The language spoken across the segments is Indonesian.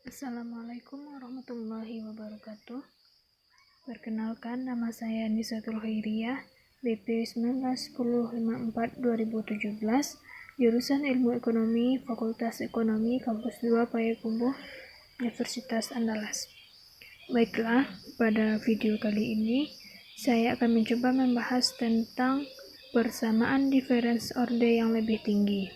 Assalamualaikum warahmatullahi wabarakatuh. Perkenalkan, nama saya Nisatul Khairiyah, BP 191054-2017, jurusan Ilmu Ekonomi, Fakultas Ekonomi, Kampus 2 Payakumbuh, Universitas Andalas. Baiklah, pada video kali ini saya akan mencoba membahas tentang persamaan difference order yang lebih tinggi.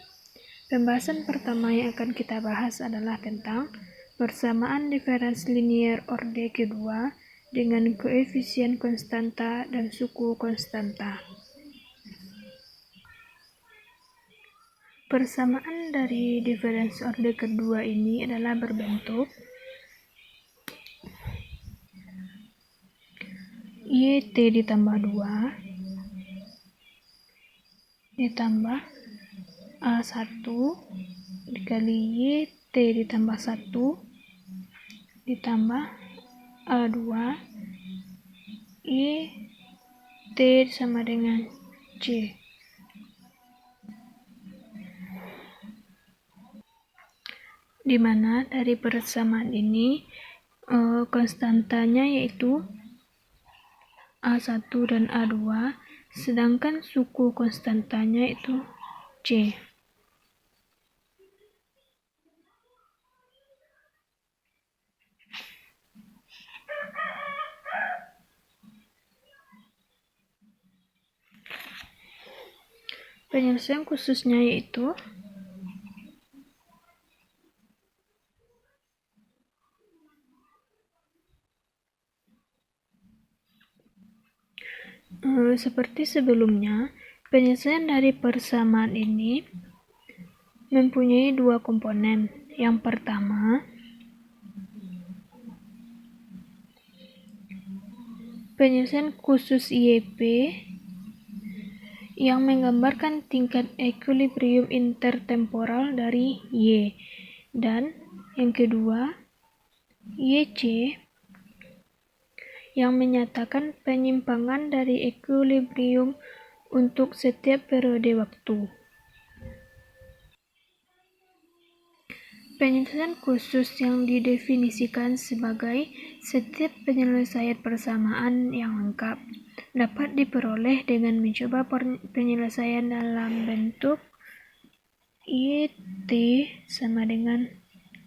Pembahasan pertama yang akan kita bahas adalah tentang persamaan difference linear order kedua dengan koefisien konstanta dan suku konstanta. Persamaan dari difference order kedua ini adalah berbentuk YT ditambah 2 ditambah A1 dikali YT ditambah 1 ditambah A2 YT sama dengan C. Di mana dari persamaan ini konstantanya yaitu A1 dan A2, sedangkan suku konstantanya itu C. Penyelesaian khususnya yaitu seperti sebelumnya. Penyelesaian dari persamaan ini mempunyai dua komponen. Yang pertama, penyelesaian khusus YP yang menggambarkan tingkat equilibrium intertemporal dari Y, dan yang kedua YC yang menyatakan penyimpangan dari equilibrium untuk setiap periode waktu. Penyelesaian khusus yang didefinisikan sebagai setiap penyelesaian persamaan yang lengkap dapat diperoleh dengan mencoba penyelesaian dalam bentuk YT sama dengan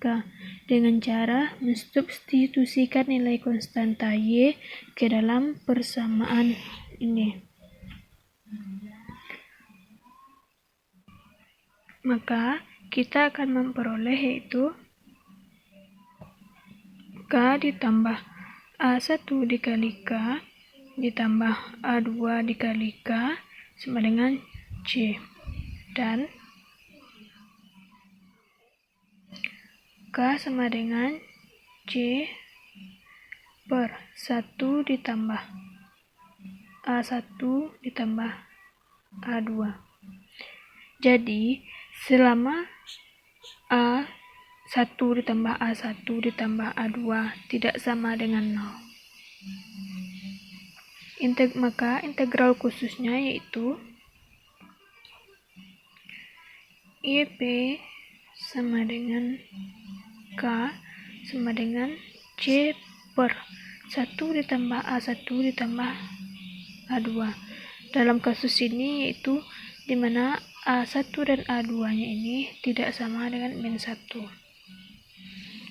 K dengan cara mensubstitusikan nilai konstanta Y ke dalam persamaan ini. Maka kita akan memperoleh yaitu K ditambah A1 dikali K ditambah A2 dikali K sama dengan C, dan K sama dengan C per 1 ditambah A1 ditambah A2. Jadi selama A1 ditambah A1 ditambah A2 tidak sama dengan 0. Maka integral khususnya yaitu YP sama dengan K sama dengan C per 1 ditambah A1 ditambah A2. Dalam kasus ini yaitu dimana A1 dan A2 nya ini tidak sama dengan min 1.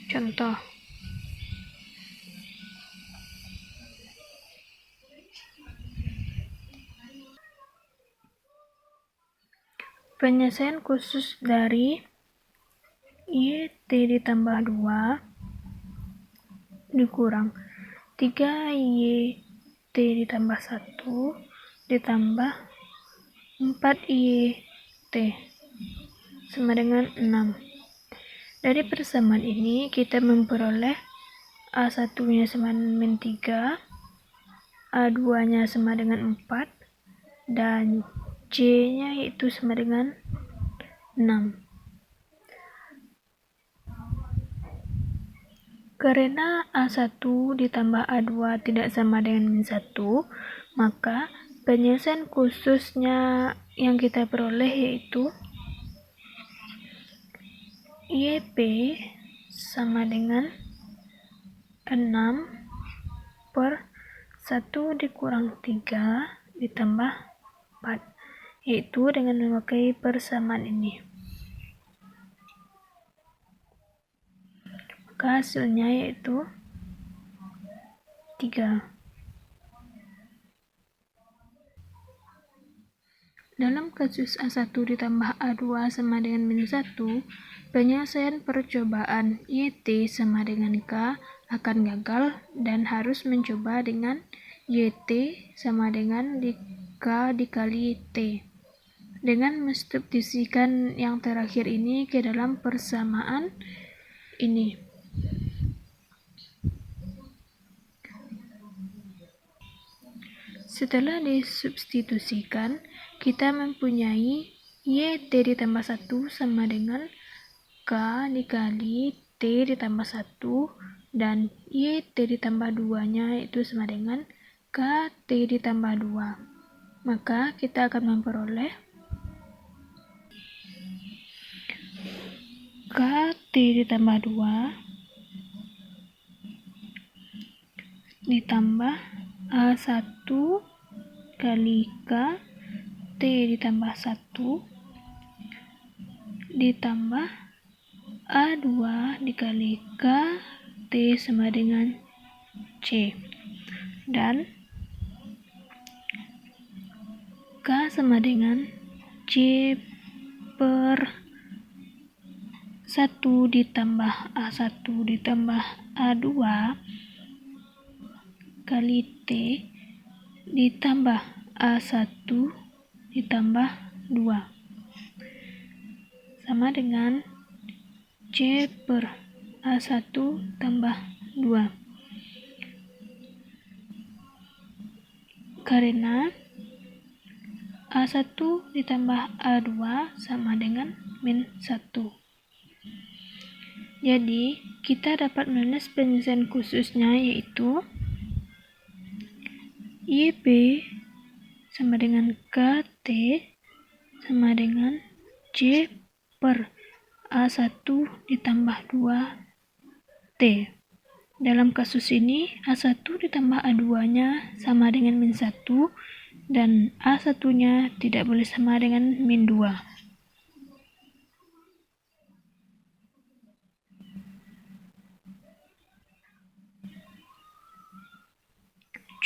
Contoh, penyelesaian khusus dari YT ditambah 2 dikurang 3YT ditambah 1 ditambah 4YT sama dengan 6. Dari persamaan ini kita memperoleh A1 nya sama dengan 3, A2 nya sama dengan 4, dan C nya yaitu sama dengan 6. Karena A1 ditambah A2 tidak sama dengan min 1, maka penyelesaian khususnya yang kita peroleh yaitu YP sama dengan 6 per 1 dikurang 3 ditambah 4, yaitu dengan memakai persamaan ini. Maka hasilnya yaitu 3. Dalam kasus A1 ditambah A2 sama dengan minus 1, penyelesaian percobaan YT sama dengan K akan gagal dan harus mencoba dengan YT sama dengan K dikali T. Dengan mensubstitusikan yang terakhir ini ke dalam persamaan ini. Setelah disubstitusikan, kita mempunyai YT ditambah 1 sama dengan K dikali T ditambah 1 dan YT ditambah 2-nya itu sama dengan KT ditambah 2. Maka kita akan memperoleh KT ditambah 2 ditambah A1 kali K T ditambah 1 ditambah A2 dikali K T sama dengan C, dan K sama dengan C per 1 ditambah A1 ditambah A2 kali T ditambah A1 ditambah 2 sama dengan C per A1 tambah 2. Karena A1 ditambah A2 sama dengan min 1. Jadi, kita dapat menulis penyelesaian khususnya yaitu YP sama dengan KT sama dengan C per A1 ditambah 2T. Dalam kasus ini, A1 ditambah A2-nya sama dengan min 1 dan A1-nya tidak boleh sama dengan min 2.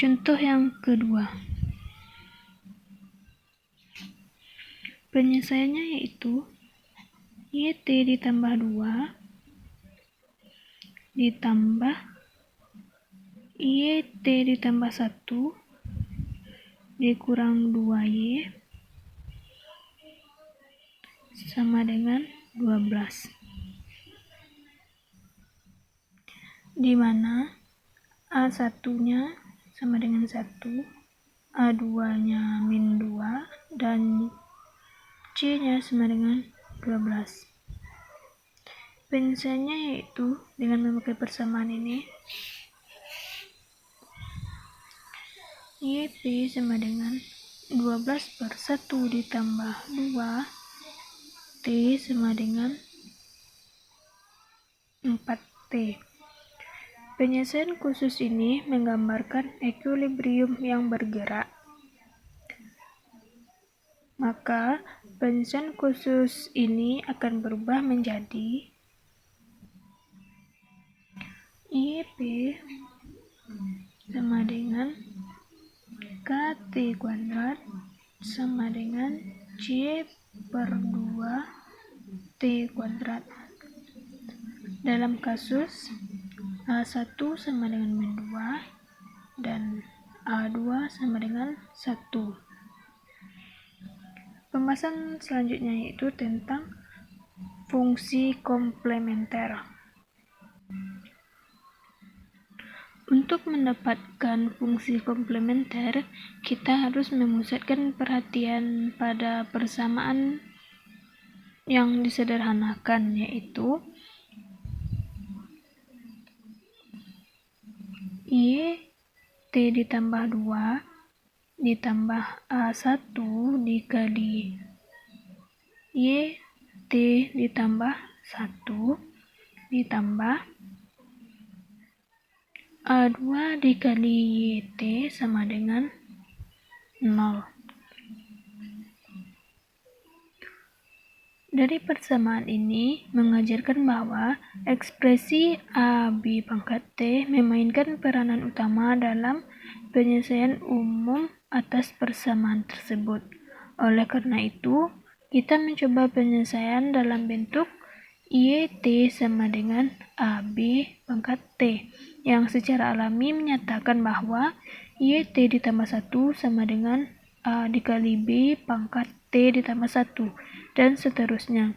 Contoh yang kedua. Penyelesaiannya yaitu YT ditambah 2 ditambah YT ditambah 1 dikurang 2Y sama dengan 12. Di mana A1-nya sama dengan 1, A2-nya min 2, dan C-nya sama dengan 12. Penyelesaiannya yaitu dengan memakai persamaan ini, YP sama dengan 12 per 1 ditambah 2, T sama dengan 4T. Penyelesaian khusus ini menggambarkan ekuilibrium yang bergerak. Maka, penyelesaian khusus ini akan berubah menjadi YP sama dengan KT kuadrat sama dengan C per 2 T kuadrat. Dalam kasus A1 sama dengan min 2 dan A2 sama dengan 1. Pembahasan selanjutnya yaitu tentang fungsi komplementer. Untuk mendapatkan fungsi komplementer, kita harus memusatkan perhatian pada persamaan yang disederhanakan, yaitu Y T ditambah 2 ditambah A1 dikali Y T ditambah 1 ditambah A2 dikali YT sama dengan 0. Dari persamaan ini mengajarkan bahwa ekspresi AB pangkat T memainkan peranan utama dalam penyelesaian umum atas persamaan tersebut. Oleh karena itu, kita mencoba penyelesaian dalam bentuk YT sama dengan AB pangkat T, yang secara alami menyatakan bahwa YT ditambah 1 sama dengan A dikali B pangkat T ditambah 1, dan seterusnya.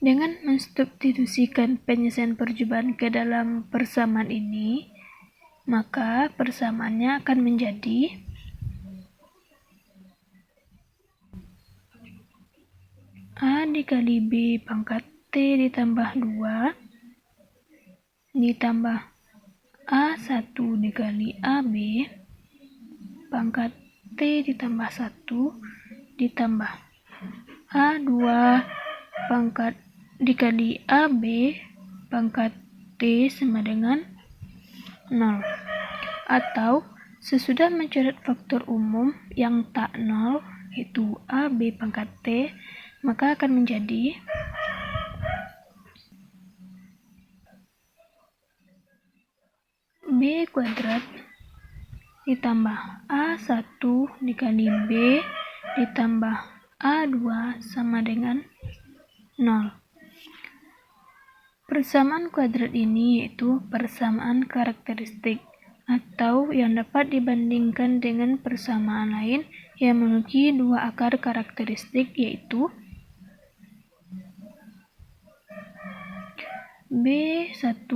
Dengan mensubstitusikan penyelesaian percobaan ke dalam persamaan ini, maka persamaannya akan menjadi A dikali B pangkat T ditambah 2 ditambah A1 dikali AB pangkat T ditambah 1 ditambah A2 pangkat dikali AB pangkat T sama dengan 0. Atau sesudah mencoret faktor umum yang tak 0, yaitu AB pangkat T, maka akan menjadi B kuadrat ditambah A1 dikali B ditambah A2 sama dengan 0. Persamaan kuadrat ini yaitu persamaan karakteristik, atau yang dapat dibandingkan dengan persamaan lain yang memiliki dua akar karakteristik, yaitu B1,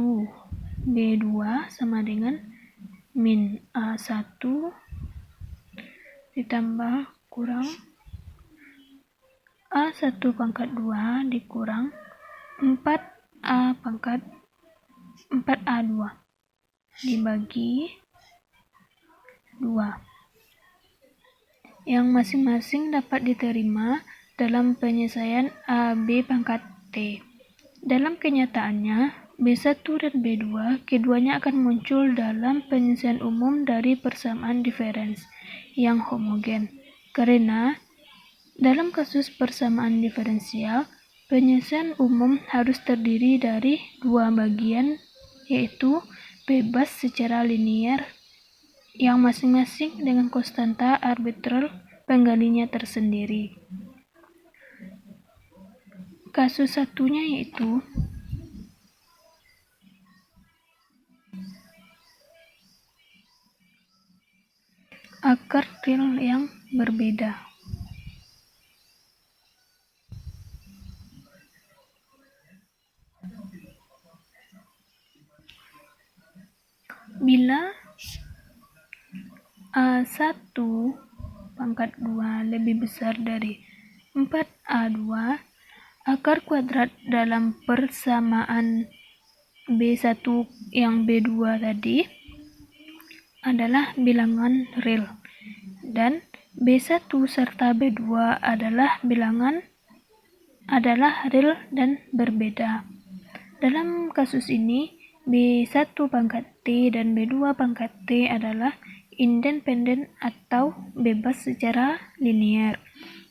B2 sama dengan min A1 ditambah kurang A1 pangkat 2 dikurang 4A pangkat 4A2 dibagi 2, yang masing-masing dapat diterima dalam penyelesaian AB pangkat T. Dalam kenyataannya, B1 dan B2 keduanya akan muncul dalam penyelesaian umum dari persamaan diferens yang homogen, karena dalam kasus persamaan diferensial, penyelesaian umum harus terdiri dari dua bagian, yaitu bebas secara linier yang masing-masing dengan konstanta arbitrer penggalinya tersendiri. Kasus satunya yaitu akar real yang berbeda. Bila A1 pangkat 2 lebih besar dari 4A2, akar kuadrat dalam persamaan B1 yang B2 tadi adalah bilangan real, dan B1 serta B2 adalah real dan berbeda. Dalam kasus ini, B1 pangkat T dan B2 pangkat T adalah independen atau bebas secara linier,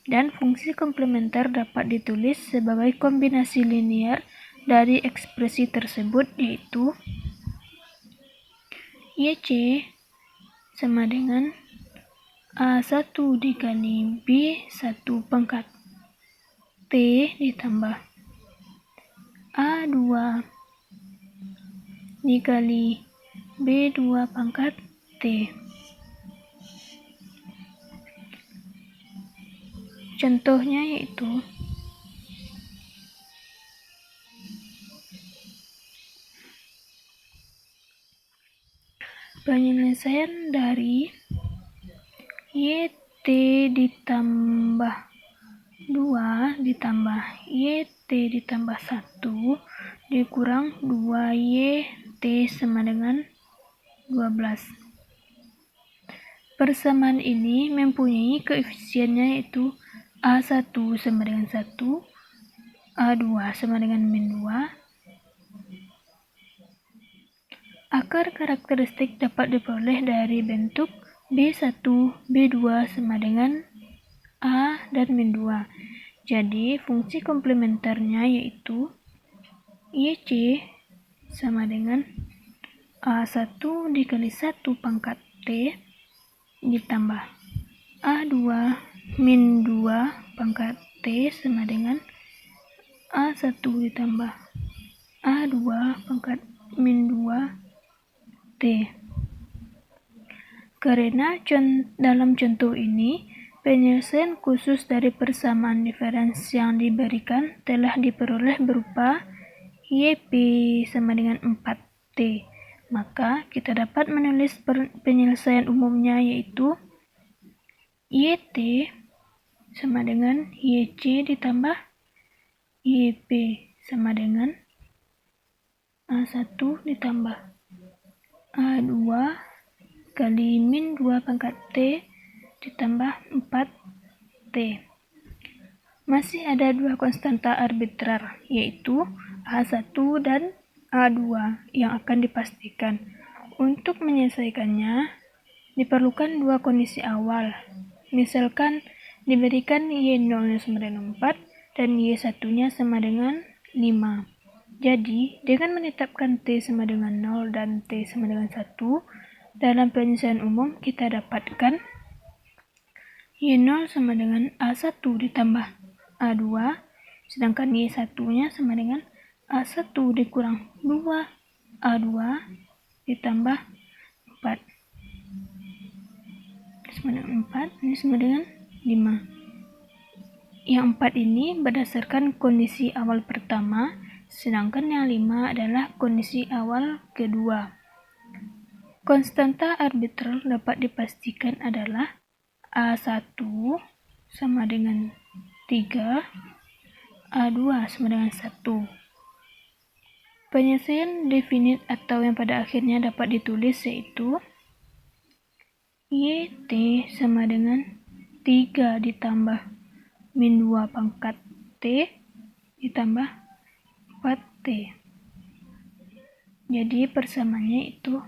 dan fungsi komplementer dapat ditulis sebagai kombinasi linier dari ekspresi tersebut, yaitu YC sama dengan A1 dikali B1 pangkat T ditambah A2 dikali B2 pangkat T. Contohnya yaitu penyelesaian dari YT ditambah 2 ditambah YT ditambah 1 dikurang 2YT sama dengan 12. Persamaan ini mempunyai koefisiennya yaitu A1 sama dengan 1, A2 sama dengan min 2. Akar karakteristik dapat diperoleh dari bentuk B1, B2 sama dengan A dan min 2. Jadi, fungsi komplementernya yaitu YC sama dengan A1 dikali 1 pangkat T ditambah A2 min 2 pangkat T sama dengan A1 ditambah A2 pangkat min 2 T. Karena dalam contoh ini, penyelesaian khusus dari persamaan diferens yang diberikan telah diperoleh berupa YP sama dengan 4T. Maka kita dapat menulis penyelesaian umumnya yaitu YT sama dengan YC ditambah YP sama dengan A1 ditambah A2 kali min 2 pangkat T ditambah 4T. Masih ada dua konstanta arbitrar, yaitu A1 dan A2 yang akan dipastikan. Untuk menyelesaikannya, diperlukan dua kondisi awal. Misalkan diberikan Y0-nya sama dengan 4 dan Y1-nya sama dengan 5. Jadi, dengan menetapkan T sama dengan 0 dan T sama dengan 1, dalam penyelesaian umum kita dapatkan Y0 sama dengan A1 ditambah A2, sedangkan Y1-nya sama dengan A1 dikurang 2 A2 ditambah 4 sama dengan 4, ini sama dengan 5. Yang 4 ini berdasarkan kondisi awal pertama, sedangkan yang 5 adalah kondisi awal kedua. Konstanta arbitral dapat dipastikan adalah A1 sama dengan 3, A2 sama dengan 1. Penyelesaian definit atau yang pada akhirnya dapat ditulis yaitu YT sama dengan 3 ditambah min 2 pangkat T ditambah 4T. Jadi persamaannya itu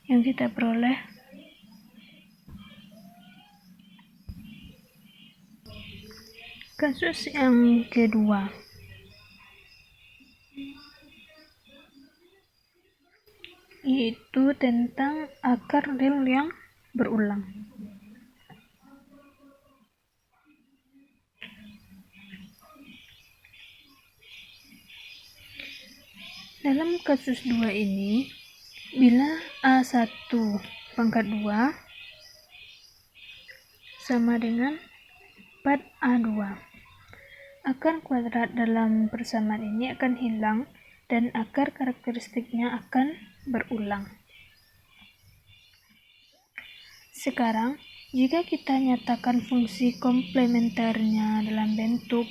yang kita peroleh kasus yang kedua. Yaitu tentang akar rel yang berulang. Dalam kasus 2 ini, bila A1 pangkat 2 sama dengan 4A2, akar kuadrat dalam persamaan ini akan hilang dan akar karakteristiknya akan berulang. Sekarang, jika kita nyatakan fungsi komplementernya dalam bentuk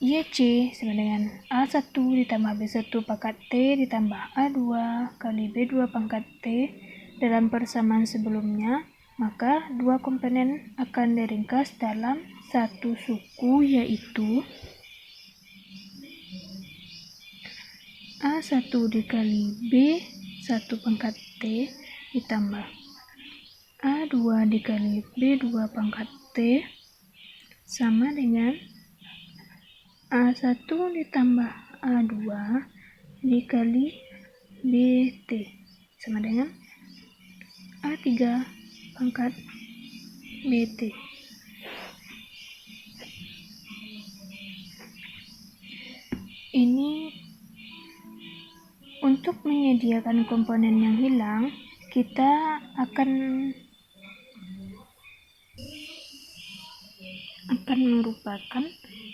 YC sama dengan A1 ditambah B1 pangkat T ditambah A2 kali B2 pangkat T dalam persamaan sebelumnya, maka dua komponen akan diringkas dalam satu suku, yaitu A1 dikali B1 pangkat T ditambah A2 dikali B2 pangkat T sama dengan A1 ditambah A2 dikali BT sama dengan A3 pangkat BT. Ini untuk menyediakan komponen yang hilang, kita akan merupakan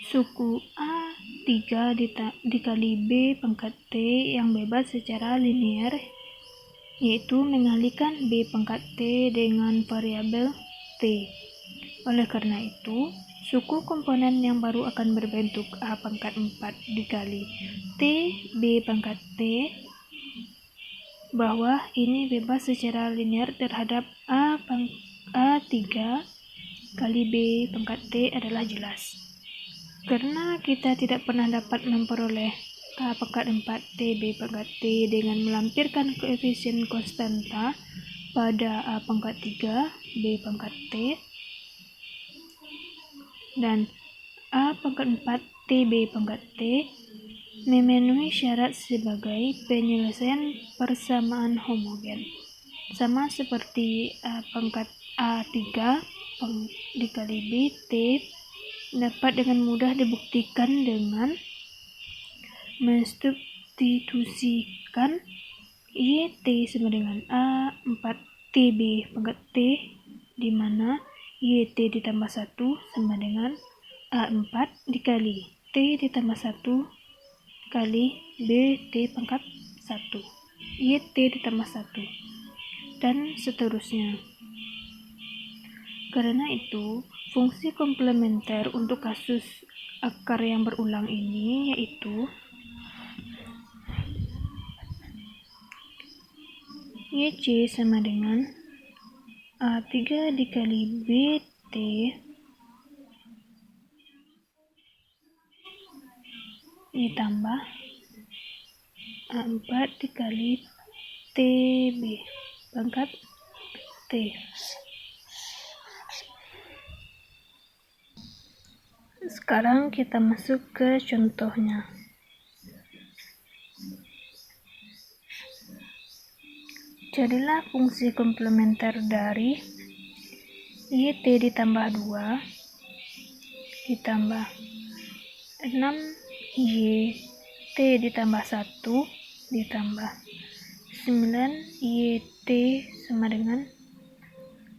suku A3 dikali B pangkat T yang bebas secara linear, yaitu mengalihkan B pangkat T dengan variabel T. Oleh karena itu, suku komponen yang baru akan berbentuk A pangkat 4 dikali T B pangkat T, bahwa ini bebas secara linear terhadap A3 kali B pangkat T adalah jelas. Karena kita tidak pernah dapat memperoleh A pangkat 4T B pangkat T dengan melampirkan koefisien konstanta pada A pangkat 3 B pangkat T dan A pangkat 4 T B pangkat T memenuhi syarat sebagai penyelesaian persamaan homogen, sama seperti A pangkat A3 dikali B T dapat dengan mudah dibuktikan dengan mensubstitusikan YT sama dengan A4TB pangkat T, di mana YT ditambah 1 sama dengan A4 dikali T ditambah 1 kali BT pangkat 1, YT ditambah 1, dan seterusnya. Karena itu, fungsi komplementer untuk kasus akar yang berulang ini yaitu YC sama dengan A3 dikali BT ditambah A4 dikali TB pangkat T. Sekarang kita masuk ke contohnya. Carilah fungsi komplementer dari YT ditambah 2 ditambah 6YT ditambah 1 ditambah 9YT sama dengan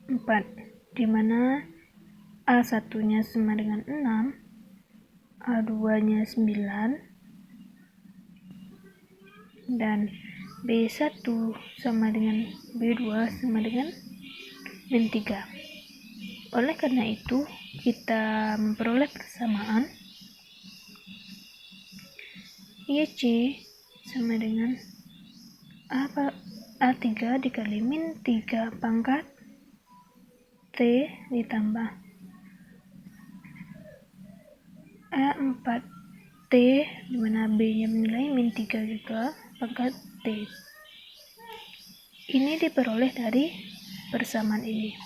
4, di mana A1 nya sama dengan 6, A2 nya 9, dan B1 sama dengan B2 sama dengan min 3. Oleh karena itu, kita memperoleh persamaan YC sama dengan A3 dikali min 3 pangkat T ditambah A4T, dimana B nya menilai min 3 juga pangkat T. Ini diperoleh dari persamaan ini.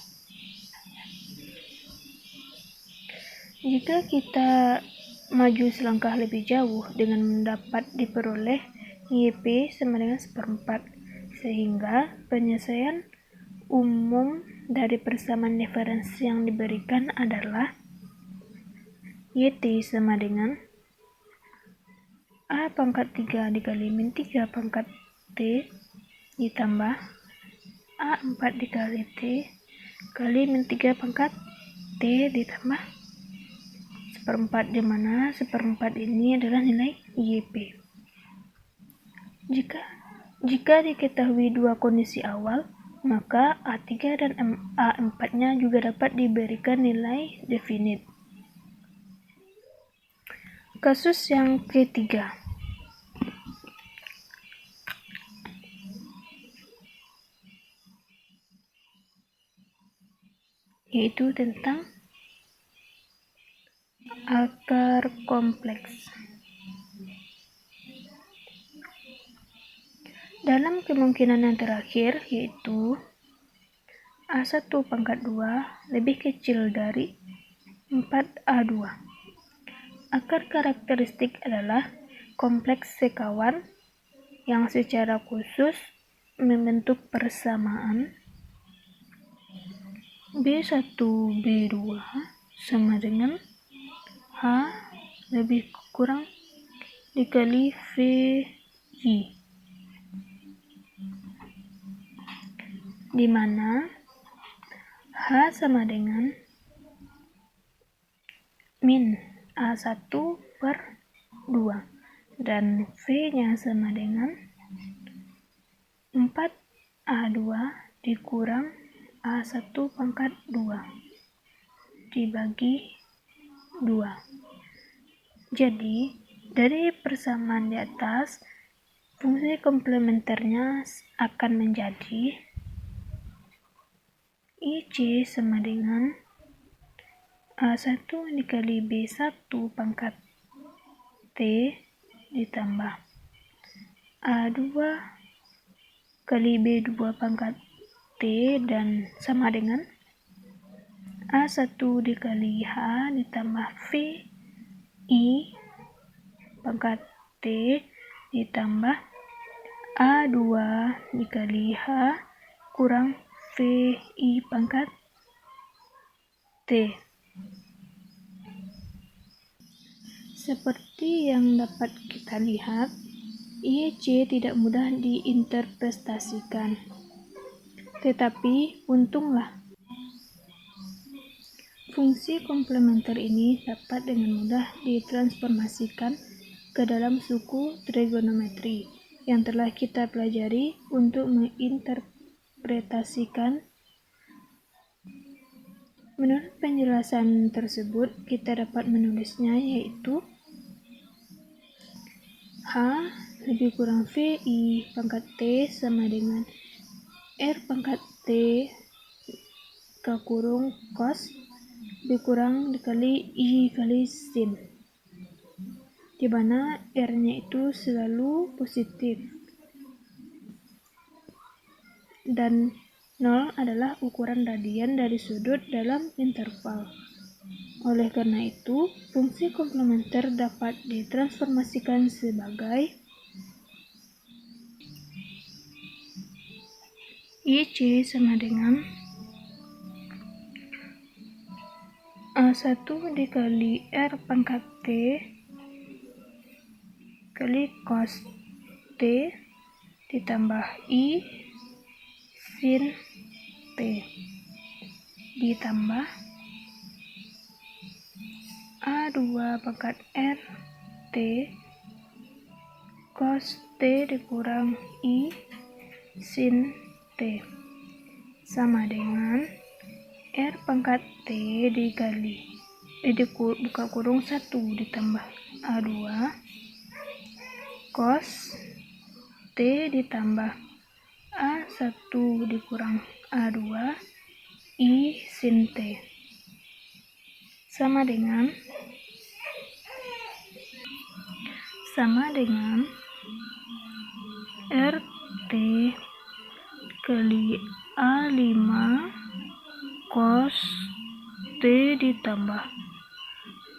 Jika kita maju selangkah lebih jauh dengan mendapat diperoleh YP sama dengan 1/4, sehingga penyelesaian umum dari persamaan diferensi yang diberikan adalah YT sama dengan A pangkat 3 dikali min 3 pangkat T ditambah A4 dikali T kali min 3 pangkat T ditambah 1/4, di mana 1/4 ini adalah nilai YP. Jika diketahui dua kondisi awal, maka A3 dan A4-nya juga dapat diberikan nilai definit. Kasus yang ketiga, yaitu tentang akar kompleks. Dalam kemungkinan yang terakhir, yaitu A1 pangkat 2 lebih kecil dari 4A2. Akar karakteristik adalah kompleks sekawan yang secara khusus membentuk persamaan B1 B2 sama dengan H lebih kurang dikali VJ, di mana H sama dengan min A1 per 2 dan V-nya sama dengan 4A2 dikurang A1 pangkat 2 dibagi 2. Jadi, dari persamaan di atas, fungsi komplementernya akan menjadi IC sama dengan A1 dikali B1 pangkat T ditambah A2 kali B2 pangkat T dan sama dengan A1 dikali H ditambah V I pangkat T ditambah A2 dikali H kurang VI pangkat T. Seperti yang dapat kita lihat, IEC tidak mudah diinterpretasikan. Tetapi untunglah, fungsi komplementer ini dapat dengan mudah ditransformasikan ke dalam suku trigonometri yang telah kita pelajari untuk menginterpretasikan. Menurut penjelasan tersebut, kita dapat menulisnya yaitu H lebih kurang VI pangkat T sama dengan R pangkat T ke kurung cos dikurang dikali I kali sin, di mana R-nya itu selalu positif dan 0 adalah ukuran radian dari sudut dalam interval. Oleh karena itu, fungsi komplementer dapat ditransformasikan sebagai IC sama dengan A1 dikali R pangkat T kali cos T ditambah I sin T ditambah A2 pangkat R T cos T dikurang I sin T sama dengan R pangkat T dikali buka kurung 1 ditambah A2 cos T ditambah A1 dikurang A2 I sin T sama dengan RT kali A5 cos T ditambah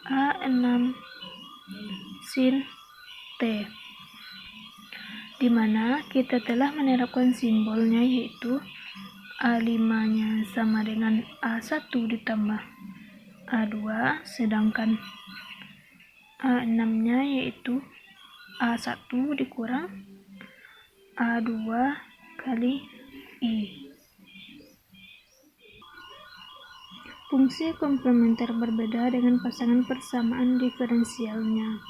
A6 sin T, di mana kita telah menerapkan simbolnya yaitu A5-nya sama dengan A1 ditambah A2, sedangkan A6-nya yaitu A1 dikurang A2 kali I. Fungsi komplementer berbeda dengan pasangan persamaan diferensialnya.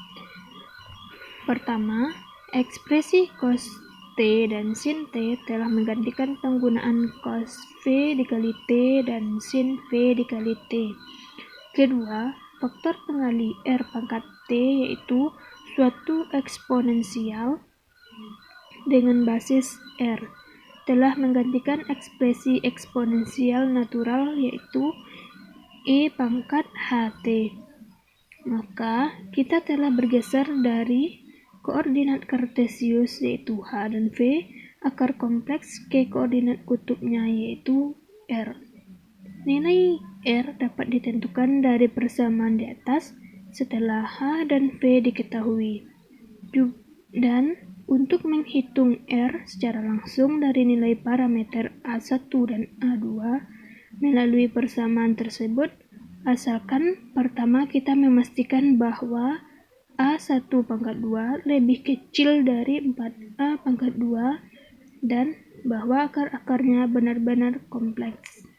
Pertama, ekspresi cos T dan sin T telah menggantikan penggunaan cos V dikali T dan sin V dikali T. Kedua, faktor pengali R pangkat T yaitu suatu eksponensial dengan basis R telah menggantikan ekspresi eksponensial natural yaitu E pangkat HT. Maka kita telah bergeser dari koordinat kartesius yaitu H dan V akar kompleks ke koordinat kutubnya yaitu R. Nilai R dapat ditentukan dari persamaan di atas setelah H dan V diketahui. Dan untuk menghitung R secara langsung dari nilai parameter A1 dan A2 melalui persamaan tersebut, asalkan pertama kita memastikan bahwa A1 pangkat 2 lebih kecil dari 4A pangkat 2 dan bahwa akar-akarnya benar-benar kompleks.